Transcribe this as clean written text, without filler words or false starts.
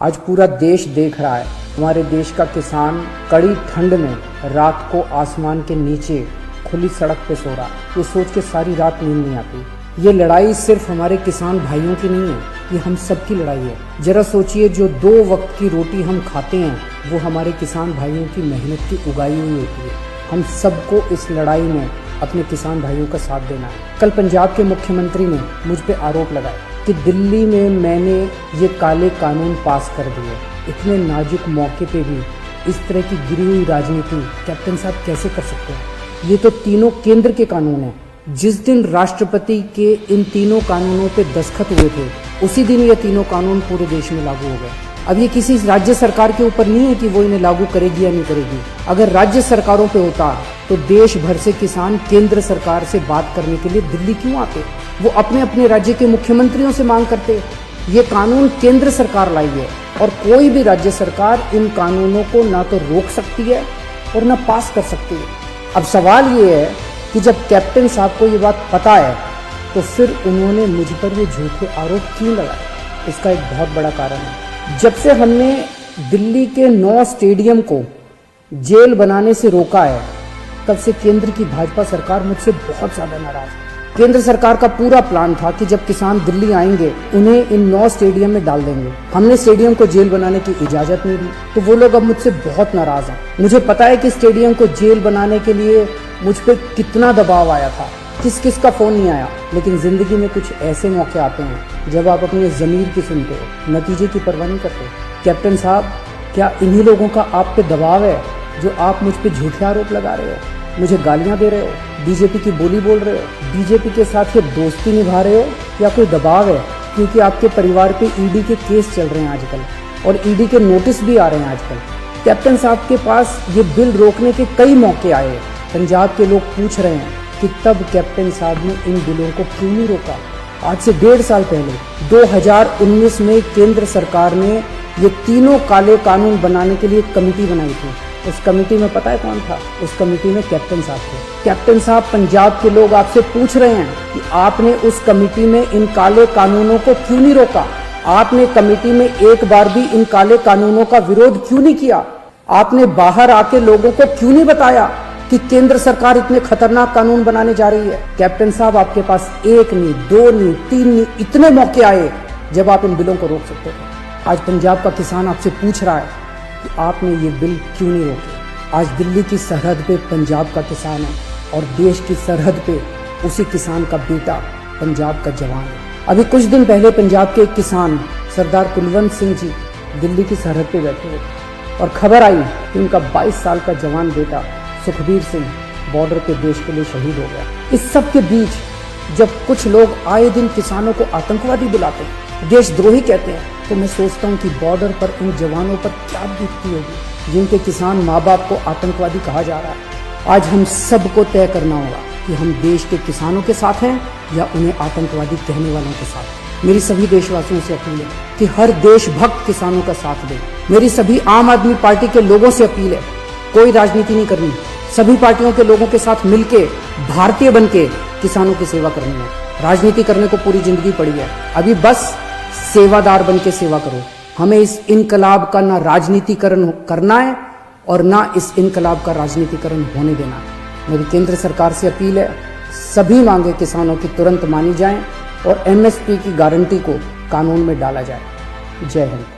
आज पूरा देश देख रहा है, हमारे देश का किसान कड़ी ठंड में रात को आसमान के नीचे खुली सड़क पे सो रहा। ये सोच के सारी रात नींद नहीं आती। ये लड़ाई सिर्फ हमारे किसान भाइयों की नहीं है, ये हम सब की लड़ाई है। जरा सोचिए, जो 2 वक्त की रोटी हम खाते हैं वो हमारे किसान भाइयों की मेहनत की उगाई हुई होती है। हम सबको इस लड़ाई में अपने किसान भाइयों का साथ देना है। कल पंजाब के मुख्यमंत्री ने मुझ पे आरोप लगाया कि दिल्ली में मैंने ये काले कानून पास कर दिए। इतने नाजुक मौके पे भी इस तरह की गिरी हुई राजनीति कैप्टन साहब कैसे कर सकते हैं? ये तो तीनों केंद्र के कानून हैं। जिस दिन राष्ट्रपति के इन तीनों कानूनों पे दस्तखत हुए थे, उसी दिन ये तीनों कानून पूरे देश में लागू हो गए। अब ये किसी राज्य सरकार के ऊपर नहीं है कि वो इन्हें लागू करेगी या नहीं करेगी। अगर राज्य सरकारों पे होता तो देश भर से किसान केंद्र सरकार से बात करने के लिए दिल्ली क्यों आते? वो अपने अपने राज्य के मुख्यमंत्रियों से मांग करते। ये कानून केंद्र सरकार लाई है और कोई भी राज्य सरकार इन कानूनों को ना तो रोक सकती है और ना पास कर सकती है। अब सवाल ये है कि जब कैप्टन साहब को ये बात पता है तो फिर उन्होंने मुझ पर ये झूठे आरोप क्यों लगाए? इसका एक बहुत बड़ा कारण है। जब से हमने दिल्ली के 9 स्टेडियम को जेल बनाने से रोका है, तब से केंद्र की भाजपा सरकार मुझसे बहुत ज्यादा नाराज है। केंद्र सरकार का पूरा प्लान था कि जब किसान दिल्ली आएंगे उन्हें इन 9 स्टेडियम में डाल देंगे। हमने स्टेडियम को जेल बनाने की इजाजत नहीं दी, तो वो लोग अब मुझसे बहुत नाराज हैं। मुझे पता है कि स्टेडियम को जेल बनाने के लिए मुझ पे कितना दबाव आया था, किस किस का फोन नहीं आया। लेकिन जिंदगी में कुछ ऐसे मौके आते हैं जब आप अपने जमीर की सुनते हो, नतीजे की परवाह नहीं करते। कैप्टन साहब, क्या इन्हीं लोगों का आप पे दबाव है जो आप मुझ पे झूठे आरोप लगा रहे हो, मुझे गालियां दे रहे हो, बीजेपी की बोली बोल रहे हो, बीजेपी के साथ ये दोस्ती निभा रहे हो, या कोई दबाव है क्योंकि आपके परिवार पे ईडी के केस चल रहे हैं आजकल और ईडी के नोटिस भी आ रहे हैं आजकल? कैप्टन साहब के पास ये बिल रोकने के कई मौके आए। पंजाब के लोग पूछ रहे हैं कि तब कैप्टन साहब ने इन बिलों को क्यों नहीं रोका? आज से 1.5 साल पहले 2019 में केंद्र सरकार ने ये तीनों काले कानून बनाने के लिए एक कमेटी बनाई थी। उस कमेटी में पता है कौन था? उस कमेटी में कैप्टन साहब थे। कैप्टन साहब, पंजाब के लोग आपसे पूछ रहे हैं कि आपने उस कमेटी में इन काले कानूनों को क्यों नहीं रोका? आपने कमेटी में एक बार भी इन काले कानूनों का विरोध क्यों नहीं किया? आपने बाहर आके लोगों को क्यों नहीं बताया कि केंद्र सरकार इतने खतरनाक कानून बनाने जा रही है? कैप्टन साहब, आपके पास 1 नहीं, 2 नहीं, 3 नहीं, इतने मौके आए जब आप इन बिलों को रोक सकते थे। आज पंजाब का किसान आपसे पूछ रहा है कि आपने ये बिल क्यों नहीं रोके? आज दिल्ली की सरहद पे पंजाब का किसान है और देश की सरहद पे उसी किसान का बेटा पंजाब का जवान है। अभी कुछ दिन पहले पंजाब के एक किसान सरदार कुलवंत सिंह जी दिल्ली की सरहद पे बैठे हुए और खबर आई कि उनका 22 साल का जवान बेटा सुखबीर सिंह बॉर्डर पे देश के लिए शहीद हो गया। इस सब के बीच जब कुछ लोग आए दिन किसानों को आतंकवादी बुलाते हैं, देशद्रोही कहते हैं, तो मैं सोचता हूँ कि बॉर्डर पर उन जवानों पर क्या बीतती होगी जिनके किसान माँ बाप को आतंकवादी कहा जा रहा है। आज हम सबको तय करना होगा कि हम देश के किसानों के साथ हैं या उन्हें आतंकवादी कहने वालों के साथ। मेरी सभी देशवासियों से अपील है कि हर देशभक्त किसानों का साथ दे। मेरी सभी आम आदमी पार्टी के लोगों से अपील है, कोई राजनीति नहीं करनी, सभी पार्टियों के लोगों के साथ मिलके भारतीय बनके किसानों की सेवा करनी है। राजनीति करने को पूरी जिंदगी पड़ी है, अभी बस सेवादार बनके सेवा करो। हमें इस इनकलाब का ना राजनीतिकरण करना है और ना इस इनकलाब का राजनीतिकरण होने देना है। मेरी केंद्र सरकार से अपील है, सभी मांगे किसानों की तुरंत मानी जाएं और एमएसपी की गारंटी को कानून में डाला जाए। जय हिंद।